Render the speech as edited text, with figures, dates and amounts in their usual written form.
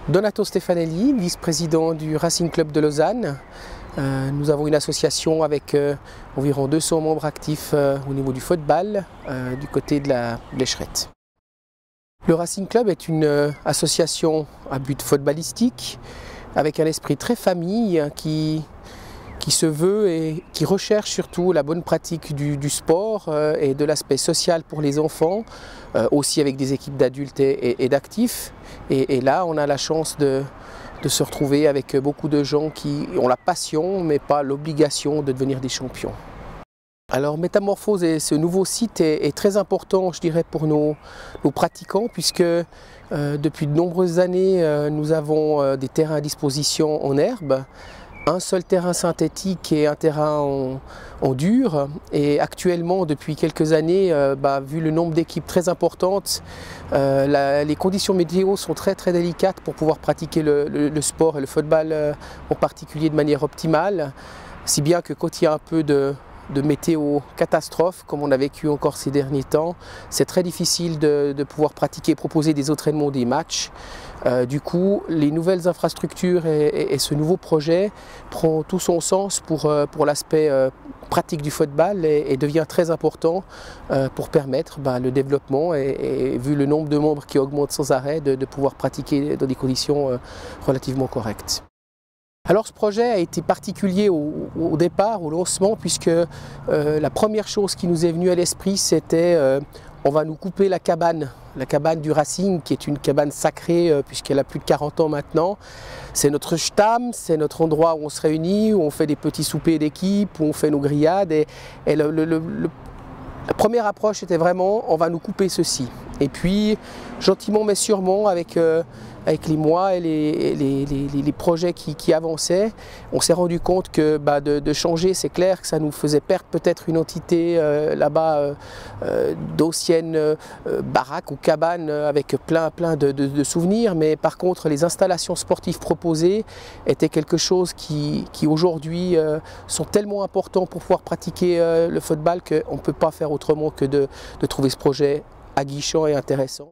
Donato Stefanelli, vice-président du Racing Club de Lausanne. Nous avons une association avec environ 200 membres actifs au niveau du football du côté de la Blécherette. Le Racing Club est une association à but footballistique avec un esprit très famille qui se veut et qui recherche surtout la bonne pratique du sport et de l'aspect social pour les enfants, aussi avec des équipes d'adultes et d'actifs. Et là, on a la chance de se retrouver avec beaucoup de gens qui ont la passion, mais pas l'obligation de devenir des champions. Alors Métamorphose et ce nouveau site est très important, je dirais, pour nos pratiquants, puisque depuis de nombreuses années, nous avons des terrains à disposition en herbe. Un seul terrain synthétique et un terrain en dur. Et actuellement, depuis quelques années, vu le nombre d'équipes très importantes, les conditions météo sont très délicates pour pouvoir pratiquer le sport et le football en particulier de manière optimale. Si bien que quand il y a un peu de météo catastrophe, comme on a vécu encore ces derniers temps, c'est très difficile de pouvoir pratiquer, proposer des entraînements, des matchs. Du coup, les nouvelles infrastructures et ce nouveau projet prend tout son sens pour l'aspect pratique du football et devient très important pour permettre le développement et vu le nombre de membres qui augmente sans arrêt, de pouvoir pratiquer dans des conditions relativement correctes. Alors ce projet a été particulier au départ, au lancement, puisque la première chose qui nous est venue à l'esprit, c'était on va nous couper la cabane du Racing, qui est une cabane sacrée puisqu'elle a plus de 40 ans maintenant. C'est notre Stamm, c'est notre endroit où on se réunit, où on fait des petits soupers d'équipe, où on fait nos grillades. Et la première approche était vraiment, on va nous couper ceci. Et puis, gentiment mais sûrement, avec les mois et les projets qui avançaient, on s'est rendu compte que de changer, c'est clair que ça nous faisait perdre peut-être une entité là-bas d'anciennes baraques ou cabanes avec plein de souvenirs. Mais par contre, les installations sportives proposées étaient quelque chose qui aujourd'hui sont tellement importants pour pouvoir pratiquer le football qu'on ne peut pas faire autrement que de trouver ce projet aguichant et intéressant.